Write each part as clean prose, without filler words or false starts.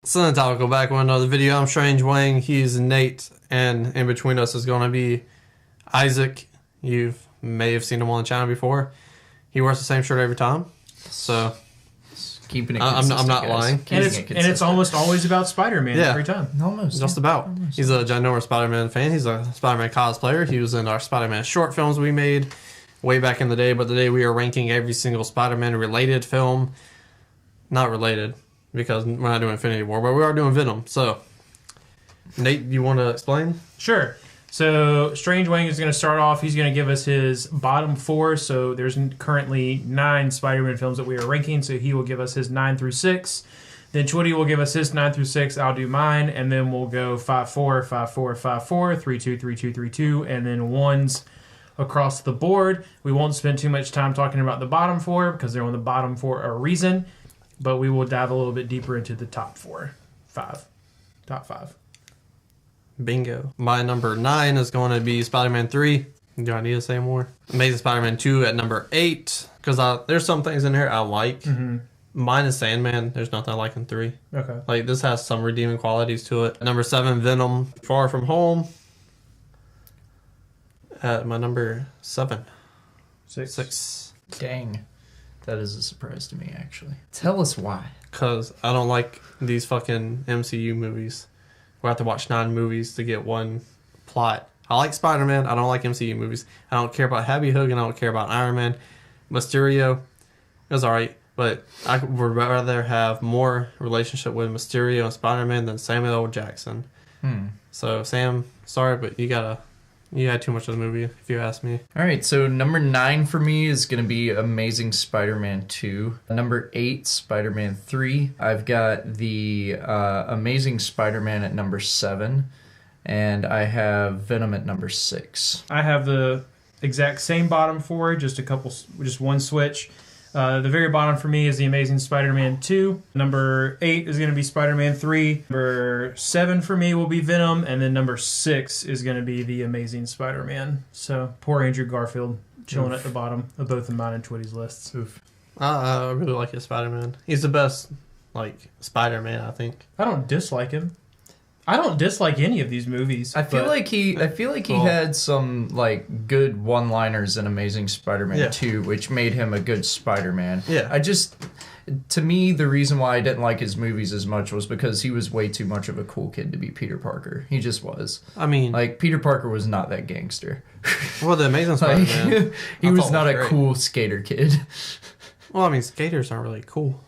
Since I'll go back with another video. I'm Strange Wang. He's Nate, and in between us is going to be Isaac. You may have seen him on the channel before. He wears the same shirt every time, so keeping it I'm not lying. And it's almost always about Spider-Man every time. Almost. Just about. He's a ginormous Spider-Man fan. He's a Spider-Man cosplayer. He was in our Spider-Man short films we made way back in the day, but today we are ranking every single Spider-Man related film. Not related, because we're not doing Infinity War, but we are doing Venom. So, Nate, you want to explain? Sure. So, Strange Wang is going to start off. He's going to give us his bottom 4. So, there's currently 9 Spider-Man films that we are ranking. So, he will give us his 9 through 6. Then, Chwitty will give us his 9 through 6. I'll do mine. And then we'll go 5-4, 5-4, 5-4, 3-2, 3-2, 3-2. And then ones across the board. We won't spend too much time talking about the bottom 4 because they're on the bottom for a reason. But we will dive a little bit deeper into the top 5. Bingo. My number 9 is going to be Spider-Man 3. Do I need to say more? Amazing Spider-Man 2 at number 8. Because there's some things in here I like. Mine is Sandman. There's nothing I like in 3. Okay. Like, this has some redeeming qualities to it. Number 7, Venom. Far From Home. At my number 7. 6. Dang. That is a surprise to me, actually. Tell us why. Because I don't like these fucking MCU movies. We have to watch 9 movies to get one plot. I like Spider-Man. I don't like MCU movies. I don't care about Happy Hogan. I don't care about Iron Man. Mysterio, it was alright. But I would rather have more relationship with Mysterio and Spider-Man than Samuel L. Jackson. So, Sam, sorry, but you had too much of the movie, if you ask me. All right, so number 9 for me is going to be Amazing Spider-Man 2. Number 8, Spider-Man 3. I've got the Amazing Spider-Man at number 7. And I have Venom at number 6. I have the exact same bottom 4, just one switch. The very bottom for me is the Amazing Spider-Man 2. Number 8 is going to be Spider-Man 3. Number 7 for me will be Venom. And then number 6 is going to be the Amazing Spider-Man. So, poor Andrew Garfield chilling at the bottom of both of mine and Twitty's lists. I really like his Spider-Man. He's the best, Spider-Man, I think. I don't dislike him. I don't dislike any of these movies. I feel like he had some good one-liners in Amazing Spider-Man 2, which made him a good Spider-Man. Yeah. To me, the reason why I didn't like his movies as much was because he was way too much of a cool kid to be Peter Parker. He just was. I mean, Peter Parker was not that gangster. Well, the Amazing Spider-Man, he was not a cool skater kid. Well, I mean, skaters aren't really cool.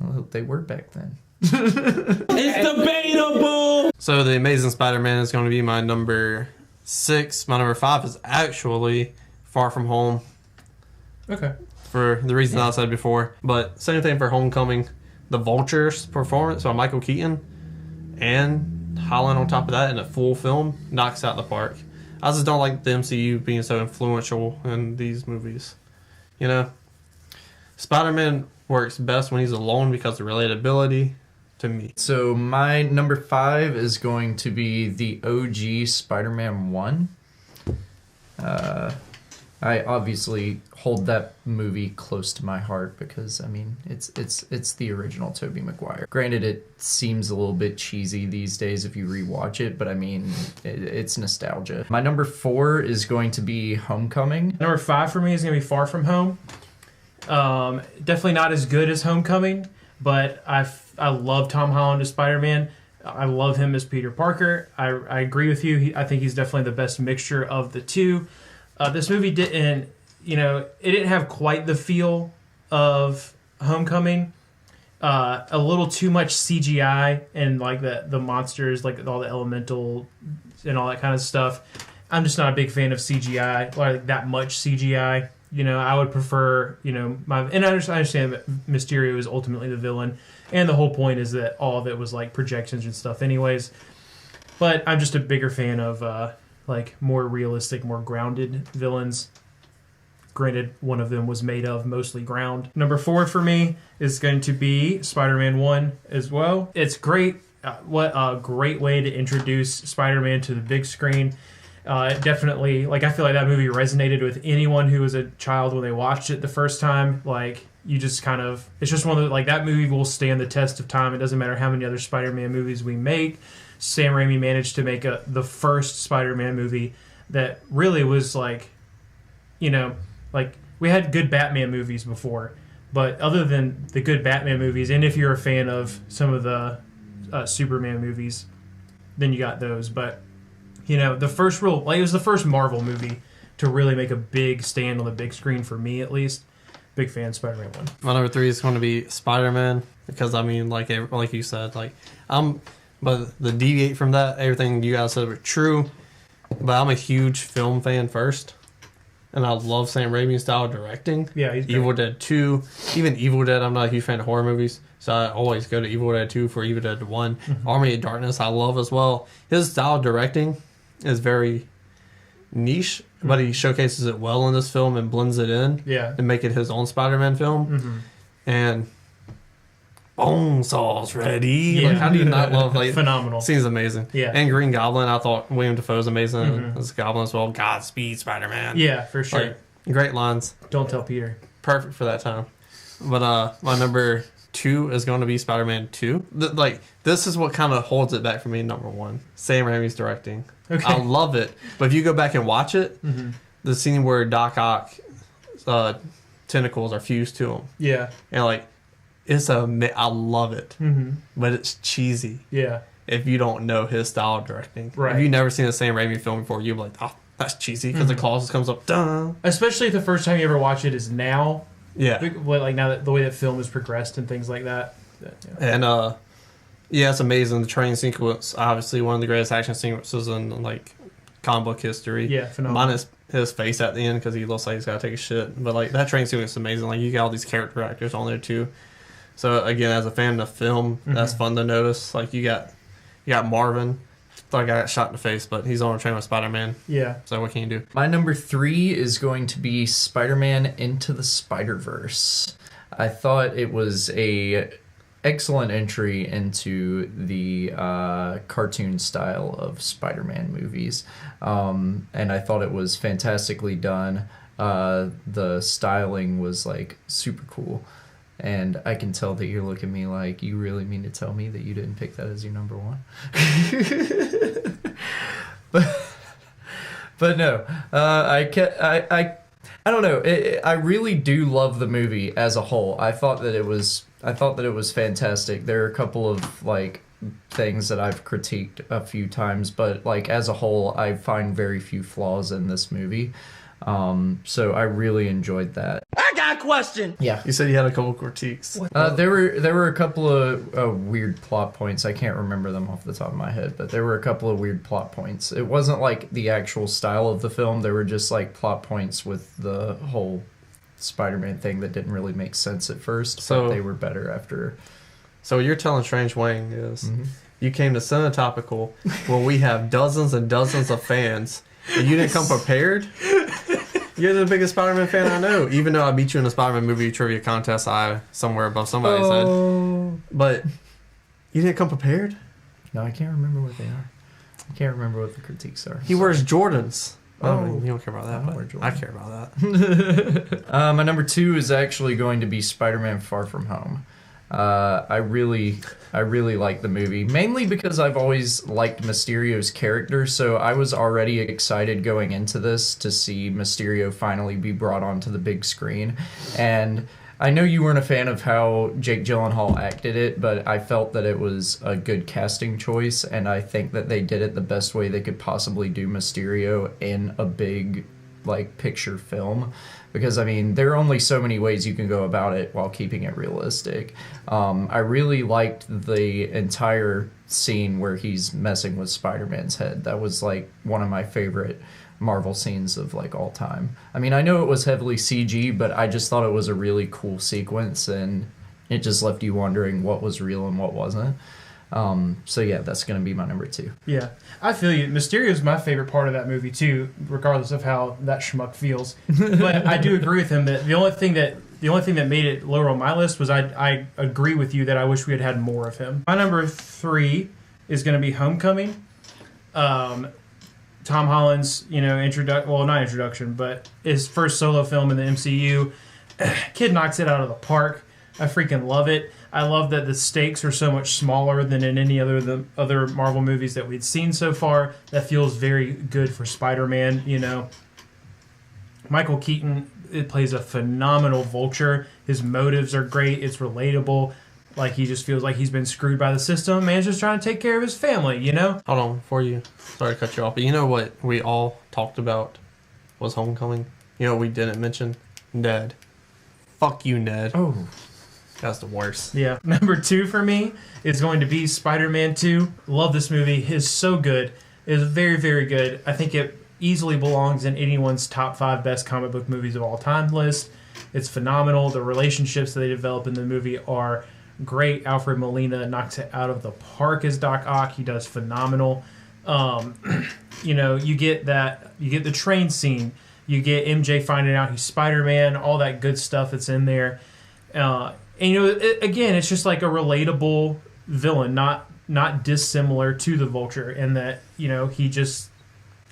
Well, they were back then. It's debatable. So the Amazing Spider-Man is going to be my number 6. My number 5 is actually Far From Home. Okay. For the reasons I said before. But same thing for Homecoming. The Vulture's performance by Michael Keaton and Holland on top of that in a full film knocks out the park. I just don't like the MCU being so influential in these movies. You know? Spider-Man works best when he's alone because of relatability. To me. So my number 5 is going to be the OG Spider-Man 1. I obviously hold that movie close to my heart because, I mean, it's the original Tobey Maguire. Granted, it seems a little bit cheesy these days if you rewatch it, but I mean, it's nostalgia. My number 4 is going to be Homecoming. Number 5 for me is going to be Far From Home. Definitely not as good as Homecoming, but I love Tom Holland as Spider-Man. I love him as Peter Parker. I agree with you. I think he's definitely the best mixture of the two. This movie didn't have quite the feel of Homecoming. A little too much CGI and the monsters, all the elemental and all that kind of stuff. I'm just not a big fan of CGI, that much CGI. I would prefer, and I understand that Mysterio is ultimately the villain, and the whole point is that all of it was projections and stuff anyways. But I'm just a bigger fan of more realistic, more grounded villains. Granted, one of them was made of mostly ground. Number 4 for me is going to be Spider-Man 1 as well. It's great. What a great way to introduce Spider-Man to the big screen. Definitely, like, I feel like that movie resonated with anyone who was a child when they watched it the first time. Like, you just kind of, it's just one of the, like, that movie will stand the test of time. It doesn't matter how many other Spider-Man movies we make. Sam Raimi managed to make the first Spider-Man movie that really was like, you know, like, we had good Batman movies before, but other than the good Batman movies, and if you're a fan of some of the Superman movies, then you got those. But, you know, the first real, like, it was the first Marvel movie to really make a big stand on the big screen, for me at least. Big fan of Spider-Man 1. My number 3 is going to be Spider-Man, because I mean, like you said, like, but the deviate from that, everything you guys said were true. But I'm a huge film fan first, and I love Sam Raimi's style of directing. Yeah, he's great. Evil Dead 2, even Evil Dead. I'm not a huge fan of horror movies, so I always go to Evil Dead 2 for Evil Dead 1. Army of Darkness, I love as well. His style of directing is very niche, but he showcases it well in this film and blends it in. Yeah, and make it his own Spider-Man film. And Bonesaw's ready. Yeah. Like, how do you not love, like, phenomenal. Seems amazing. Yeah. And Green Goblin, I thought William Dafoe's amazing as Goblin as well. Godspeed, Spider-Man. Yeah, for sure. Like, great lines. Don't tell Peter. Perfect for that time. But my number 2 is going to be Spider-Man 2. This is what kind of holds it back for me, number 1. Sam Raimi's directing. Okay. I love it. But if you go back and watch it, the scene where Doc Ock tentacles are fused to him. Yeah. And, like, I love it. But it's cheesy. Yeah. If you don't know his style of directing. Right. If you've never seen a Sam Raimi film before, you'll be like, oh, that's cheesy, because the claws just comes up, duh. Especially if the first time you ever watch it is now. Yeah. Like, now that the way that film has progressed and things like that. Yeah. And, yeah, it's amazing. The train sequence, obviously one of the greatest action sequences in, like, comic book history. Yeah, phenomenal. Minus his face at the end, because he looks like he's got to take a shit. But, like, that train sequence is amazing. Like, you got all these character actors on there, too. So, again, as a fan of film, that's fun to notice. Like, you got Marvin. Thought I got shot in the face, but he's on a train with Spider-Man. Yeah. So what can you do? My number 3 is going to be Spider-Man Into the SpiderVerse. I thought it was a excellent entry into the cartoon style of Spider-Man movies. And I thought it was fantastically done. The styling was, like, super cool. And I can tell that you're looking at me like, you really mean to tell me that you didn't pick that as your number 1? but no, I don't know. I really do love the movie as a whole. I thought that it was fantastic. There are a couple of, like, things that I've critiqued a few times, but, like, as a whole, I find very few flaws in this movie. So I really enjoyed that. I got a question. Yeah. You said you had a couple critiques. There were a couple of weird plot points. I can't remember them off the top of my head, but there were a couple of weird plot points. It wasn't like the actual style of the film. There were just, like, plot points with the whole Spider-Man thing that didn't really make sense at first, but they were better after. So what you're telling Strange Wang is you came to Cinetopical where we have dozens and dozens of fans, and you didn't come prepared? You're the biggest Spider-Man fan I know. Even though I beat you in a Spider-Man movie trivia contest, somewhere above somebody's head. But you didn't come prepared? No, I can't remember what they are. I can't remember what the critiques are. He wears Jordans. Oh. You don't care about that, I don't wear but Jordans. I care about that. My number 2 is actually going to be Spider-Man Far From Home. I really like the movie, mainly because I've always liked Mysterio's character, so I was already excited going into this to see Mysterio finally be brought onto the big screen. And I know you weren't a fan of how Jake Gyllenhaal acted it, but I felt that it was a good casting choice, and I think that they did it the best way they could possibly do Mysterio in a big, like, picture film. Because, I mean, there are only so many ways you can go about it while keeping it realistic. I really liked the entire scene where he's messing with Spider-Man's head. That was, like, one of my favorite Marvel scenes of, like, all time. I mean, I know it was heavily CG, but I just thought it was a really cool sequence, and it just left you wondering what was real and what wasn't. So yeah, that's going to be my number 2. Yeah, I feel you. Mysterio is my favorite part of that movie too, regardless of how that schmuck feels. But I do agree with him that the only thing that made it lower on my list was I agree with you that I wish we had had more of him. My number 3 is going to be Homecoming. Tom Holland's, not introduction, but his first solo film in the MCU. Kid knocks it out of the park. I freaking love it. I love that the stakes are so much smaller than in any other Marvel movies that we'd seen so far. That feels very good for Spider-Man, Michael Keaton, it plays a phenomenal Vulture. His motives are great. It's relatable. Like, he just feels like he's been screwed by the system. Man's just trying to take care of his family, Hold on, before you... Sorry to cut you off, but you know what we all talked about was Homecoming? You know what we didn't mention? Ned. Fuck you, Ned. Oh. That's the worst. Yeah. Number 2 for me is going to be Spider-Man 2. Love this movie. It's so good. It's very, very good. I think it easily belongs in anyone's top 5 best comic book movies of all time list. It's phenomenal. The relationships that they develop in the movie are great. Alfred Molina knocks it out of the park as Doc Ock. He does phenomenal. You get the train scene. You get MJ finding out he's Spider-Man, all that good stuff that's in there. Again, it's just like a relatable villain, not dissimilar to the Vulture, in that, he just,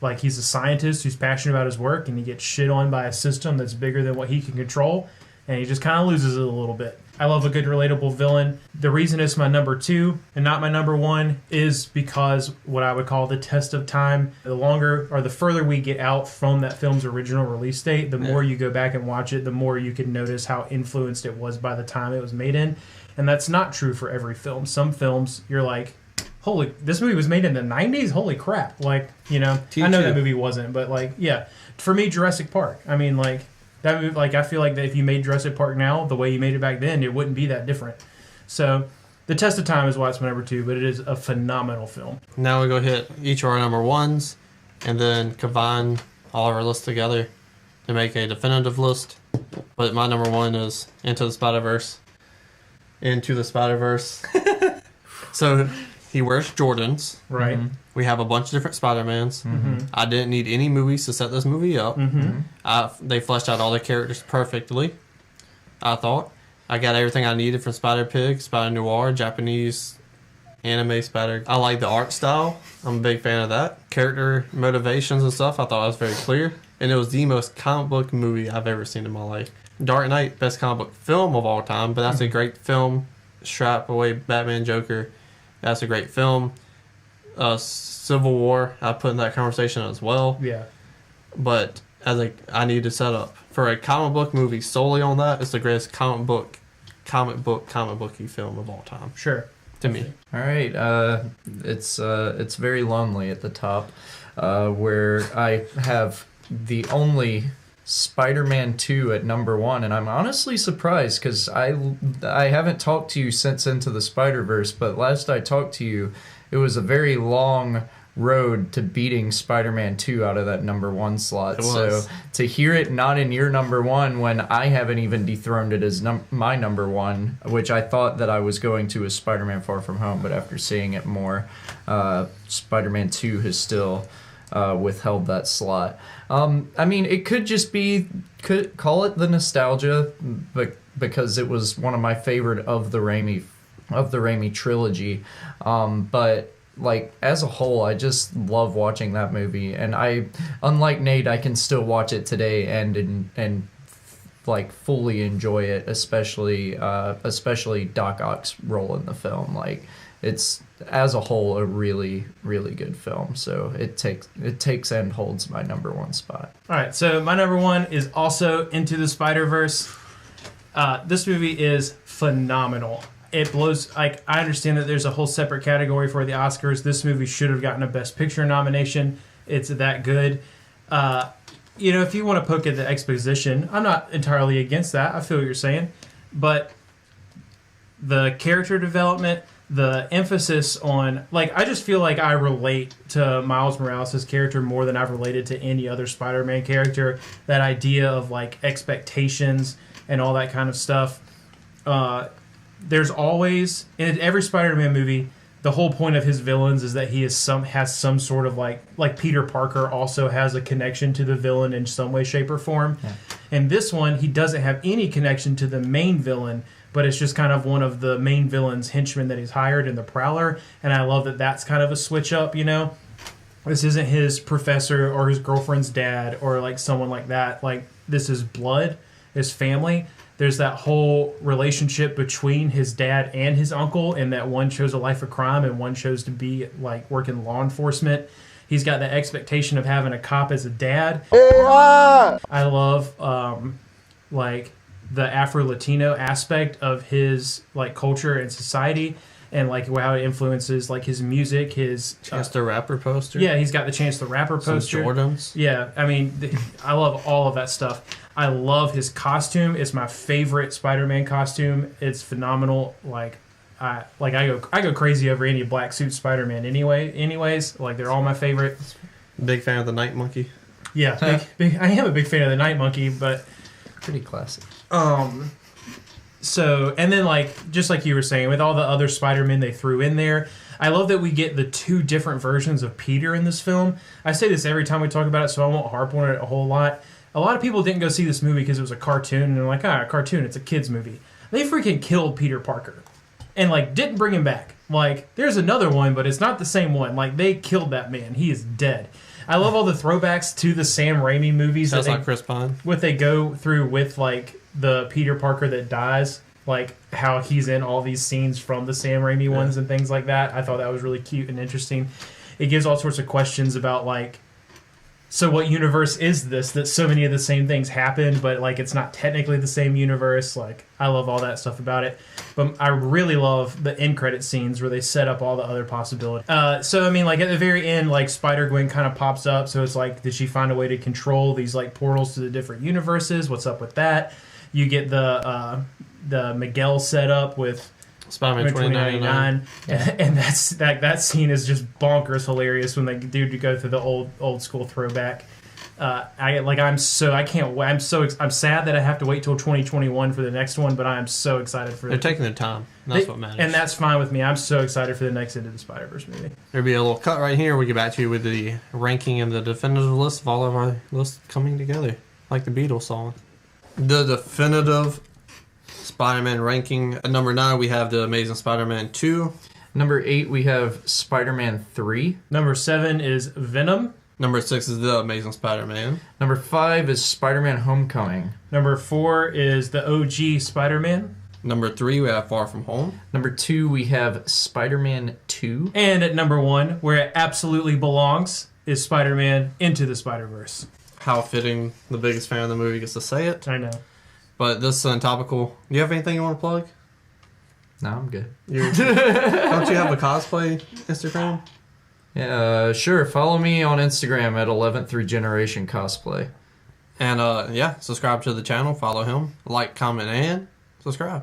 like, he's a scientist who's passionate about his work, and he gets shit on by a system that's bigger than what he can control, and he just kind of loses it a little bit. I love a good relatable villain. The reason it's my number 2 and not my number 1 is because what I would call the test of time. The longer or the further we get out from that film's original release date, the more you go back and watch it, the more you can notice how influenced it was by the time it was made in. And that's not true for every film. Some films, you're like, holy, this movie was made in the 90s? Holy crap. Like, I know that movie wasn't, but like, yeah. For me, Jurassic Park. I mean, like, that movie, like, I feel like that if you made Jurassic Park now, the way you made it back then, it wouldn't be that different. So, the test of time is why it's my number 2, but it is a phenomenal film. Now we go hit each of our number 1s, and then combine all of our lists together to make a definitive list. But my number 1 is Into the Spider-Verse. So, he wears Jordans. Right. Mm-hmm. We have a bunch of different Spider-Mans. Mm-hmm. I didn't need any movies to set this movie up. Mm-hmm. They fleshed out all the characters perfectly, I thought. I got everything I needed from Spider-Pig, Spider-Noir, Japanese anime Spider. I like the art style. I'm a big fan of that. Character motivations and stuff, I thought was very clear. And it was the most comic book movie I've ever seen in my life. Dark Knight, best comic book film of all time, but that's a great film. Strap away Batman Joker. That's a great film. Civil War, I put in that conversation as well. Yeah. But I need to set up for a comic book movie solely on that. It's the greatest comic booky film of all time. Sure. To me. All right. It's very lonely at the top, where I have the only Spider-Man 2 at number 1, and I'm honestly surprised because I haven't talked to you since Into the Spider-Verse, but last I talked to you, it was a very long road to beating Spider-Man 2 out of that number 1 slot. So to hear it not in your number 1 when I haven't even dethroned it as my number 1, which I thought that I was going to as Spider-Man Far From Home, but after seeing it more, Spider-Man 2 has still withheld that slot. I mean, it could just be, call it the nostalgia, but because it was one of my favorite of the Raimi trilogy. But like as a whole, I just love watching that movie, and unlike Nate, I can still watch it today and like fully enjoy it, especially Doc Ock's role in the film. Like, it's as a whole a really, really good film. So it takes and holds my number 1 spot. All right, so my number 1 is also Into the Spider-Verse. This movie is phenomenal. It blows. Like, I understand that there's a whole separate category for the Oscars. This movie should have gotten a Best Picture nomination. It's that good. If you want to poke at the exposition, I'm not entirely against that. I feel what you're saying, but the character development, the emphasis on, like, I just feel like I relate to Miles Morales' character more than I've related to any other Spider-Man character. That idea of, like, expectations and all that kind of stuff. There's always, in every Spider-Man movie, the whole point of his villains is that he has some sort of, like Peter Parker also has a connection to the villain in some way, shape, or form. Yeah. And this one, he doesn't have any connection to the main villain, but it's just kind of one of the main villain's henchmen that he's hired in the Prowler. And I love that that's kind of a switch up, This isn't his professor or his girlfriend's dad or like someone like that. Like, this is blood, his family. There's that whole relationship between his dad and his uncle, and that one chose a life of crime and one chose to be like work in law enforcement. He's got the expectation of having a cop as a dad. I love like the Afro-Latino aspect of his like culture and society, and like how it influences like his music, his Chance the Rapper poster. Yeah, he's got the Chance the Rapper poster. Some Jordans. Yeah, I mean, I love all of that stuff. I love his costume. It's my favorite Spider-Man costume. It's phenomenal. I go crazy over any black suit Spider-Man anyways. Like, they're all my favorite. Big fan of the Night Monkey. Yeah, I am a big fan of the Night Monkey, but Pretty classic. So, and then like, just like you were saying, with all the other Spider-Men they threw in there, I love that we get the two different versions of Peter in this film. I say this every time we talk about it, so I won't harp on it a whole lot. A lot of people didn't go see this movie because it was a cartoon, and they're like, a cartoon, it's a kid's movie. They freaking killed Peter Parker. And, like, didn't bring him back. Like, there's another one, but it's not the same one. Like, they killed that man. He is dead. I love all the throwbacks to the Sam Raimi movies. Sounds like Chris Pine. What they go through with, like, the Peter Parker that dies. Like, how he's in all these scenes from the Sam Raimi ones and things like that. I thought that was really cute and interesting. It gives all sorts of questions about, like, so what universe is this that so many of the same things happen, but like it's not technically the same universe? Like, I love all that stuff about it. But I really love the end credit scenes where they set up all the other possibilities. So I mean, like at the very end, like Spider-Gwen kind of pops up. So it's like, did she find a way to control these like portals to the different universes? What's up with that? You get the Miguel setup with Spider-Man 2099. And that scene is just bonkers hilarious when they do to go through the old school throwback. I'm sad that I have to wait till 2021 for the next one, but I am so excited for it. They're taking their time. That's what matters. And that's fine with me. I'm so excited for the next Into the Spider-Verse movie. There'll be a little cut right here. We get back to you with the ranking and the definitive list of all of our lists coming together, like the Beatles song. The definitive Spider-Man ranking. At number 9, we have The Amazing Spider-Man 2. Number 8, we have Spider-Man 3. Number 7 is Venom. Number 6 is The Amazing Spider-Man. Number 5 is SpiderMan Homecoming. Number 4 is the OG Spider-Man. Number 3, we have Far From Home. Number 2, we have Spider-Man 2. And at number 1, where it absolutely belongs, is Spider-Man Into the Spider-Verse. How fitting the biggest fan of the movie gets to say it. I know. But this is topical. Do you have anything you want to plug? No, I'm good. Don't you have a cosplay Instagram? Yeah, sure. Follow me on Instagram at 11th Regeneration Cosplay. And subscribe to the channel. Follow him. Like, comment, and subscribe.